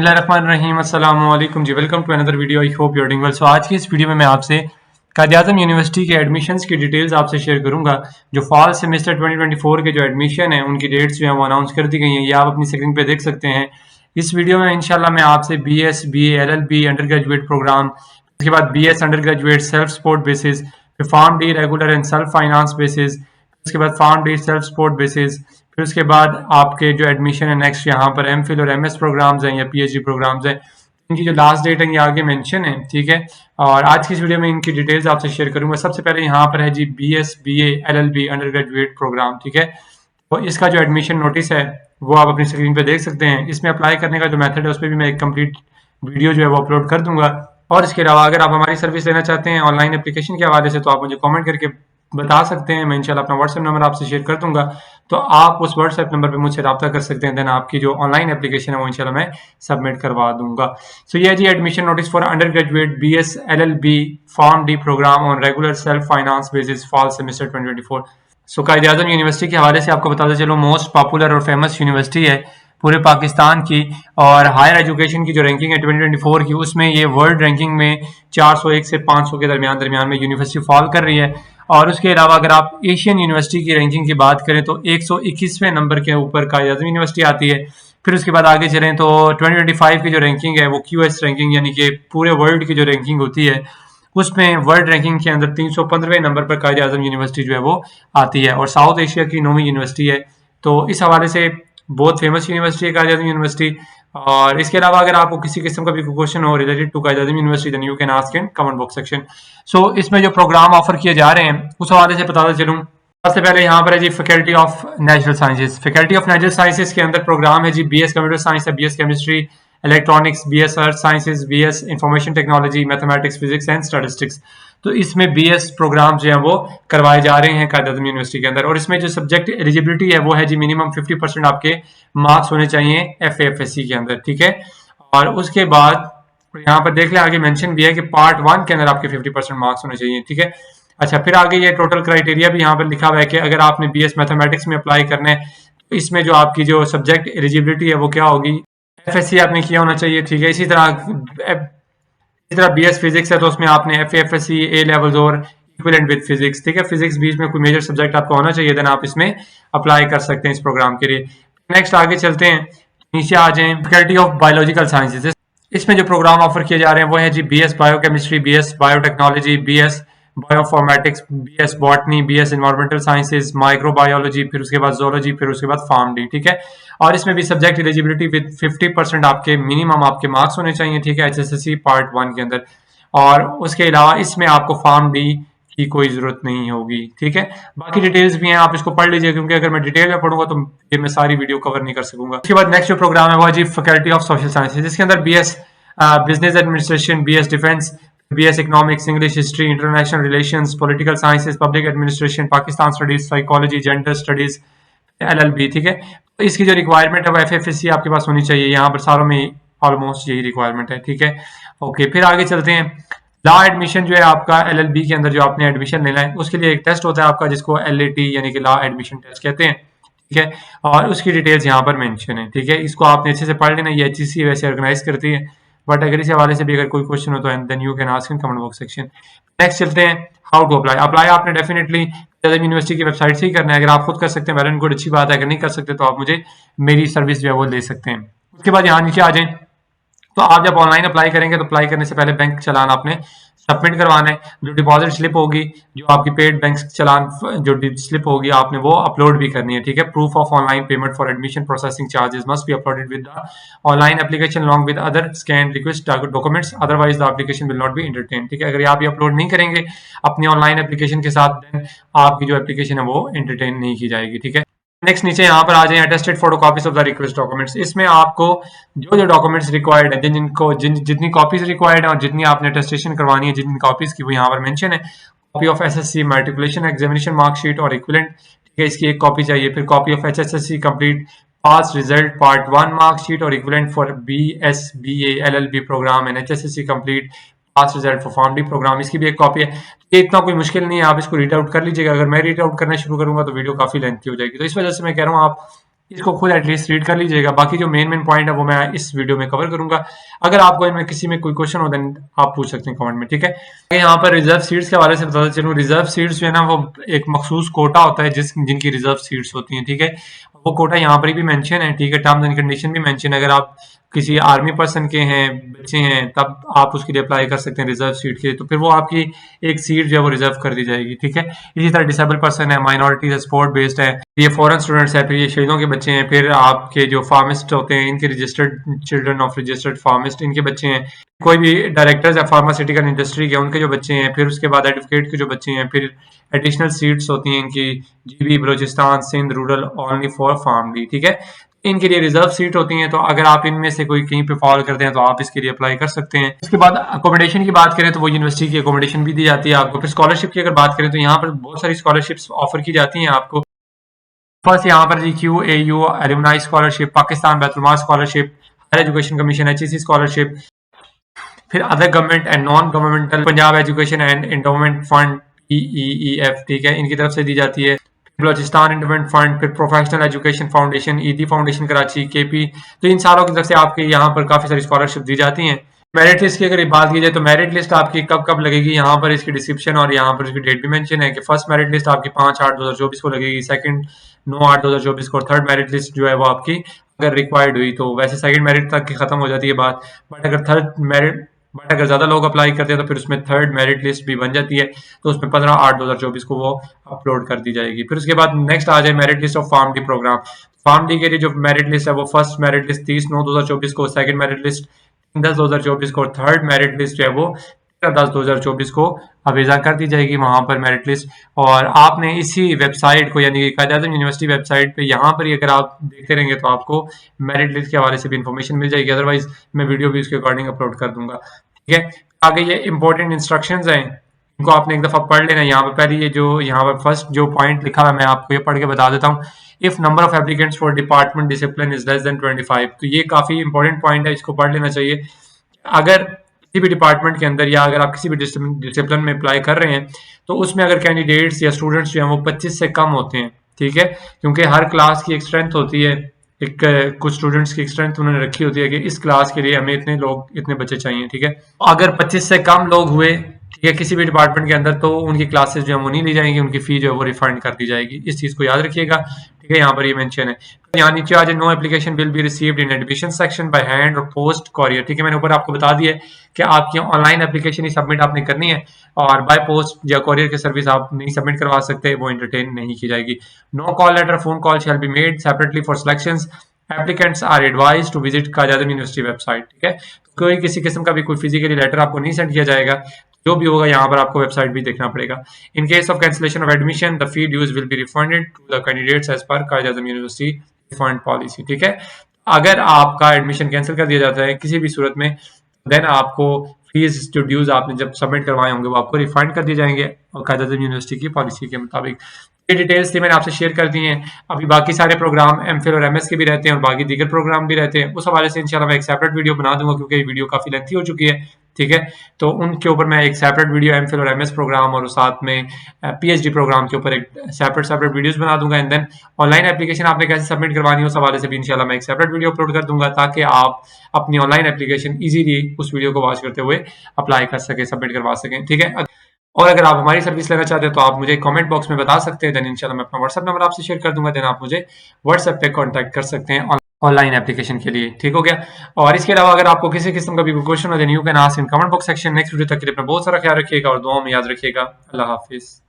बिस्मिल्लाहिर्रहमानिर्रहीम अस्सलाम वालेकुम जी। Welcome to another video. I hope you are doing well. So आज की इस वीडियो में मैं आपसे कायद-ए-आज़म यूनिवर्सिटी के एडमिशन्स की डिटेल्स आपसे शेयर करूंगा। जो फॉल सेमेस्टर 2024 के जो एडमिशन है उनकी डेट्स जो है वो अनाउंस कर दी गई हैं, ये आप अपनी स्क्रीन पे देख सकते हैं। इस वीडियो में इंशाल्लाह मैं आपसे BS, BA, LLB under graduate program, उसके बाद BS under graduate self support basis, फिर pharm D regular and self finance basis, उसके बाद pharm D self support basis, फिर उसके बाद आपके जो एडमिशन है नेक्स्ट यहाँ पर एमफिल और MS प्रोग्राम्स हैं या PhD प्रोग्राम्स हैं, इनकी जो लास्ट डेट है ये आगे मेंशन है, ठीक है। और आज की इस वीडियो में इनकी डिटेल्स आपसे शेयर करूंगा। सबसे पहले यहाँ पर है जी BS, BA, LLB under graduate program, ठीक है। तो इसका जो एडमिशन नोटिस है वो आप अपनी स्क्रीन पे देख सकते हैं। इसमें अप्लाई करने का जो मेथड है उस पर भी मैं एक कंप्लीट वीडियो जो है वो अपलोड कर दूंगा। और इसके अलावा अगर आप हमारी सर्विस लेना चाहते हैं ऑनलाइन एप्लीकेशन के हवाले से तो आप मुझे कमेंट करके बता सकते हैं। मैं इंशाल्लाह अपना व्हाट्सएप नंबर आपसे शेयर कर दूंगा, तो आप उस व्हाट्सएप नंबर पे मुझसे रब्ता कर सकते हैं। देन आपकी जो ऑनलाइन एप्लीकेशन है वो इंशाल्लाह मैं सबमिट करवा दूंगा। सो ये जी admission notice for under graduate BS LLB pharm D program on regular self finance basis fall semester 2024। So Quaid-e-Azam university के हवाले से आपको बताते चलो मोस्ट पॉपुलर और फेमस यूनिवर्सिटी है पूरे पाकिस्तान की। और हायर एजुकेशन की जो रैंकिंग है 2024 की, उसमें ये वर्ल्ड रैंकिंग में 401 से 500 के दरमियान में यूनिवर्सिटी फॉल कर रही है। और उसके अलावा अगर आप एशियन यूनिवर्सिटी की रैंकिंग की बात करें तो 121वें नंबर के ऊपर कायद-ए-आज़म यूनिवर्सिटी आती है। फिर उसके बाद आगे चलें तो 2025 की जो रैंकिंग है वो QS रैंकिंग यानी कि पूरे वर्ल्ड की जो रैंकिंग होती है उसमें वर्ल्ड रैंकिंग के अंदर 315वें नंबर पर कायद-ए-आज़म यूनिवर्सिटी जो है वो आती है और साउथ एशिया की 9वीं यूनिवर्सिटी है। तो इस हवाले से बहुत फेमस यूनिवर्सिटी है कायद-ए-आज़म यूनिवर्सिटी। और इसके अलावा अगर आपको किसी किस्म का भी क्वेश्चन हो related to Quaid-e-Azam university then you can ask in comment box section. So इसमें जो प्रोग्राम ऑफर किए जा रहे हैं उस हवाले से बताता चलूँ। सबसे पहले यहाँ पर है जी faculty of natural sciences. Faculty of natural sciences के अंदर प्रोग्राम है जी BS कंप्यूटर साइंस है, BS chemistry, electronics, BS earth sciences, BS information technology, mathematics, physics and statistics. तो इसमें BS प्रोग्राम जो है वो करवाए जा रहे हैं कायद-ए-आज़म यूनिवर्सिटी के अंदर। और इसमें जो सब्जेक्ट एलिजिबिलिटी है वो है जी मिनिमम 50% आपके मार्क्स होने चाहिए FAFSC के अंदर, ठीक है। और उसके बाद यहाँ पर देख लें आगे मेंशन भी है कि पार्ट 1 के अंदर आपके 50% मार्क्स होने चाहिए, ठीक है। अच्छा, फिर आगे ये टोटल क्राइटेरिया भी यहाँ पर लिखा हुआ है कि अगर आपने BS मैथमेटिक्स में अप्लाई करना है तो इसमें जो आपकी जो सब्जेक्ट एलिजिबिलिटी है वो क्या होगी, FSC आपने किया होना चाहिए, ठीक है। इसी तरह BS फिजिक्स है तो उसमें आपने FAFSC A लेवल्स और इक्विवेलेंट विद फिजिक्स, ठीक है। फिजिक्स बीच में कोई मेजर सब्जेक्ट आपका होना चाहिए, देन आप इसमें अप्लाई कर सकते हैं इस प्रोग्राम के लिए। नेक्स्ट आगे चलते हैं, नीचे आ जाएं। फैकल्टी ऑफ बायोलॉजिकल साइंसेज, इसमें जो प्रोग्राम ऑफर किए जा रहे हैं वो है जी BS biochemistry, BS biotechnology, BS बायोफॉर्मेटिक्स, BS botany, BS environmental sciences, microbiology, फिर उसके बाद जोलॉजी, फिर उसके बाद फार्म डी, ठीक है। और इसमें भी सब्जेक्ट एलिजिबिलिटी विद 50% आपके मिनिमम आपके मार्क्स होने चाहिए, ठीक है, HSSC पार्ट 1 के अंदर। और उसके अलावा इसमें आपको फार्म डी की कोई जरूरत नहीं होगी, ठीक है। बाकी डिटेल्स भी हैं, आप इसको पढ़ लीजिए क्योंकि अगर मैं डिटेल में पढ़ूंगा तो ये मैं सारी वीडियो कवर नहीं कर सकूंगा। उसके बाद नेक्स्ट जो प्रोग्राम है वो है जी फैकल्टी ऑफ सोशल साइंसेज, जिसके अंदर BS business administration, BS defence, BS economics, English, history, international relations, political sciences, public administration, Pakistan studies, psychology, gender studies, LLB, ठीक है। तो इसकी जो रिक्वायरमेंट है वो FAFSC आपके पास होनी चाहिए, यहाँ पर सारों में ऑलमोस्ट यही रिक्वायरमेंट है, ठीक है। ओके, फिर आगे चलते हैं। लॉ एडमिशन जो है आपका LLB के अंदर जो आपने एडमिशन लेना है उसके लिए एक टेस्ट होता है आपका जिसको LAT यानी कि लॉ एडमिशन टेस्ट कहते हैं, ठीक है। और उसकी डिटेल्स यहाँ पर मेंशन है, ठीक है। इसको आपने अच्छे से पढ़ लेना, ये HEC वैसे ऑर्गेनाइज करती है, बट अगर इस हवाले से भी अगर कोई क्वेश्चन हो तो then you can ask in comment box section. Next चलते हैं, हाउ टू अप्लाई। अप्लाई आपने डेफिनेटली यूनिवर्सिटी की वेबसाइट से ही करना है। अगर आप खुद कर सकते हैं वेल एंड गुड, अच्छी बात है। अगर नहीं कर सकते तो आप मुझे मेरी सर्विस जो है वो ले सकते हैं। उसके बाद यहाँ नीचे आ जाएं, तो आप जब ऑनलाइन अप्लाई करेंगे तो अप्लाई करने से पहले बैंक चालान आपने सबमिट करवाना है। जो डिपॉजिट स्लिप होगी, जो आपकी पेड बैंक चालान जो स्लिप होगी आपने वो अपलोड भी करनी है, ठीक है। Proof of online payment for admission processing charges must be uploaded with the online application along with other scan request documents, otherwise the application will not be entertain, ठीक है। अगर आप ये अपलोड नहीं करेंगे अपनी ऑनलाइन एप्लीकेशन के साथ देन आपकी जो एप्लीकेशन है वो एंटरटेन नहीं की जाएगी, ठीक है। नेक्स्ट नीचे यहाँ पर आ जाए attested photocopies of the request documents. इसमें आपको जो जो डॉक्यूमेंट्स रिक्वायर्ड है, जितनी कॉपीज रिक्वायर्ड है और जितनी आपने अटेस्टेशन करवानी है जितनी कॉपीज की, वो यहाँ पर मेंशन है। Copy of SSC matriculation examination marksheet और इक्विवेलेंट, ठीक है, इसकी एक कॉपी चाहिए। फिर copy of HSSC complete pass result part 1 marksheet और equivalent for BS BA LLB program and HSSC complete pass result for pharm D program, इसकी भी एक कॉपी है। ये इतना कोई मुश्किल नहीं है, आप इसको रीड आउट कर लीजिएगा। अगर मैं रीड आउट करना शुरू करूंगा तो वीडियो काफी लेंथी हो जाएगी, तो इस वजह से मैं कह रहा हूँ आप इसको खुद एटलीस्ट रीड कर लीजिएगा। बाकी जो मेन पॉइंट है वो मैं इस वीडियो में कवर करूंगा। अगर आपको इनमें किसी में कोई क्वेश्चन हो देन आप पूछ सकते हैं कमेंट में, ठीक है। यहाँ पर रिजर्व सीट्स के हवाले से बताता चलूँ, रिजर्व सीट्स जो है ना वो एक मखसूस कोटा होता है जिनकी रिजर्व सीट्स होती हैं, ठीक है। वो कोटा यहाँ पर भी मेंशन है, ठीक है। टर्म्स एंड कंडीशन भी मेंशन है। अगर आप किसी आर्मी पर्सन के हैं, बच्चे हैं, तब आप उसके लिए अप्लाई कर सकते हैं रिजर्व सीट के लिए, तो फिर वो आपकी एक सीट जो है वो रिजर्व कर दी जाएगी, ठीक है। इसी तरह डिसेबल पर्सन है, माइनॉरिटीज स्पोर्ट बेस्ड है, ये फॉरेन स्टूडेंट्स है, फिर ये शहीदों के बच्चे हैं, फिर आपके जो फार्मिस्ट होते हैं इनके रजिस्टर्ड चिल्ड्रन ऑफ रजिस्टर्ड फार्मिस्ट इनके बच्चे हैं, कोई भी डायरेक्टर्स या फार्मास्यूटिकल इंडस्ट्री के उनके जो बच्चे हैं, फिर उसके बाद एडवोकेट के जो बच्चे हैं, फिर एडिशनल सीट्स होती हैं इनकी GB, Balochistan, Sindh rural only for फार्मली, ठीक है। इनके लिए रिजर्व सीट होती हैं, तो अगर आप इनमें से कोई कहीं पे फॉल करते हैं तो आप इसके लिए अप्लाई कर सकते हैं। उसके बाद अकोमोडेशन की बात करें तो वो यूनिवर्सिटी की अकोमोडेशन भी दी जाती है आपको। फिर स्कॉलरशिप की अगर बात करें तो यहाँ पर बहुत सारी स्कॉलरशिप्स ऑफर की जाती हैं आपको। फर्स्ट यहाँ पर GQ, AU, alumni scholarship, Pakistan Bait-ul-Mal scholarship, higher education commission HEC scholarship, फिर other government and non governmental, Punjab education and endowment fund PEEF, ठीक है, इनकी तरफ से दी जाती है। बलोचिस्तान एंडोमेंट फंड, फिर professional education foundation, Edhi foundation Karachi, KP, तो इन सारों की तरफ से आपके यहाँ पर काफी सारी स्कॉलरशिप दी जाती हैं। मेरिट लिस्ट की अगर बात की जाए तो मेरिट लिस्ट आपकी कब कब लगेगी, यहाँ पर इसकी डिस्क्रिप्शन और यहाँ पर इसकी डेट भी मेंशन है कि फर्स्ट मेरिट लिस्ट आपकी 5/8/2024 को लगेगी, सेकंड 9/8/2024 को, थर्ड मेरिट लिस्ट जो है वो आपकी अगर रिक्वायर्ड हुई तो वैसे सेकंड मेरिट तक की खत्म हो जाती है बात, बट अगर ज्यादा लोग अप्लाई करते हैं तो फिर उसमें थर्ड मेरिट लिस्ट भी बन जाती है, तो उसमें 15/8/2024 को वो अपलोड कर दी जाएगी। फिर उसके बाद नेक्स्ट आ जाए merit list of pharm D program. Pharm D के लिए जो मेरिट लिस्ट है वो फर्स्ट मेरिट लिस्ट 30/9/2024 को, सेकंड मेरिट लिस्ट 10/2024 को, थर्ड मेरिट लिस्ट जो है वो 10/10/2024 को अवेजा कर दी जाएगी वहां पर मेरिट लिस्ट। और आपने इसी वेबसाइट को यानी कि कायद-ए-आज़म यूनिवर्सिटी वेबसाइट पे यहाँ पर ही अगर आप देखते रहेंगे तो आपको मेरिट लिस्ट के हवाले से भी इंफॉर्मेशन मिल जाएगी, अदरवाइज मैं वीडियो भी उसके अकॉर्डिंग अपलोड कर दूंगा, ठीक है। आगे ये इंपॉर्टेंट इंस्ट्रक्शंस हैं, इनको आपने एक दफा पढ़ लेना। यहाँ पर पहले ये जो यहाँ पर फर्स्ट जो पॉइंट लिखा है मैं आपको ये पढ़ के बता देता हूँ। If number of applicants for department discipline is less than 25, तो ये काफी इंपॉर्टेंट पॉइंट है, इसको पढ़ लेना चाहिए। अगर किसी भी डिपार्टमेंट के अंदर या अगर आप किसी भी डिसिप्लिन में अप्लाई कर रहे हैं तो उसमें अगर कैंडिडेट्स या स्टूडेंट्स जो हैं वो 25 से कम होते हैं, ठीक है, क्योंकि हर क्लास की एक स्ट्रेंथ होती है, एक कुछ स्टूडेंट्स की स्ट्रेंथ उन्होंने रखी होती है कि इस क्लास के लिए हमें इतने लोग इतने बच्चे चाहिए, ठीक है। अगर 25 से कम लोग हुए, ठीक है, किसी भी डिपार्टमेंट के अंदर, तो उनकी क्लासेस जो है वो नहीं ली जाएंगी, उनकी फी जो है वो रिफंड कर दी जाएगी। इस चीज को याद रखिएगा, ठीक है। यहाँ पर ये मेंशन है, यहाँ नीचे आ जाए, no application will be received in admission section by hand और पोस्ट कॉरियर, ठीक है। मैंने ऊपर आपको बता दिया कि आपकी ऑनलाइन एप्लीकेशन ही सबमिट आपने करनी है और बाय पोस्ट या कॉरियर की सर्विस आप नहीं सबमिट करवा सकते, वो एंटरटेन नहीं की जाएगी। No call letter phone call shall be made separately for selections, applicants are advised to visit Quaid e Azam university website, ठीक है। कोई किसी किस्म का भी कोई फिजिकली लेटर आपको नहीं सेंड किया जाएगा, जो भी होगा यहाँ पर आपको वेबसाइट भी देखना पड़ेगा। In case of cancellation of admission the fee dues will be refunded to the candidates as per Quaid e Azam university refund policy, ठीक है। अगर आपका एडमिशन कैंसिल कर दिया जाता है किसी भी सूरत में, देन आपको फीस जो ड्यूज आपने जब सबमिट करवाए होंगे वो आपको रिफंड कर दिए जाएंगे और कायद-ए-आज़म यूनिवर्सिटी की पॉलिसी के मुताबिक। ये डिटेल्स थी मैंने आपसे शेयर कर दी हैं। अभी बाकी सारे प्रोग्राम एमफिल और एमएस के भी रहते हैं और बाकी दीगर प्रोग्राम भी रहते हैं, उस हवाले से इंशाल्लाह मैं एक सेपरेट वीडियो बना दूंगा क्योंकि ये वीडियो काफी लेंथी हो चुकी है, ठीक है। तो उनके ऊपर मैं एक सेपरेट वीडियो एमफिल और एमएस प्रोग्राम और साथ में PhD प्रोग्राम के ऊपर एक सेपरेट वीडियोस बना दूंगा। एंड देन ऑनलाइन एप्लीकेशन आपने कैसे सबमिट करवानी है उस हवाले से भी इंशाल्लाह मैं एक सेपरेट वीडियो अपलोड कर दूंगा, ताकि आप अपनी ऑनलाइन एप्लीकेशन इजीली उस वीडियो को वॉच करते हुए अप्लाई कर सके, सबमिट करवा सकें, ठीक है। और अगर आप हमारी सर्विस लेना चाहते हैं तो आप मुझे कमेंट बॉक्स में बता सकते हैं, देन इंशाल्लाह मैं अपना व्हाट्सएप नंबर आपसे शेयर कर दूंगा, देन आप मुझे व्हाट्सएप पे कांटेक्ट कर सकते हैं ऑनलाइन एप्लीकेशन के लिए, ठीक हो गया। और इसके अलावा अगर आपको किसी किस्म का भी कोई क्वेश्चन हो then you can ask in comment box section. Next video तक के लिए अपना बहुत सारा ख्याल रखिएगा और दुआओं में याद रखिएगा। अल्लाह हाफिज।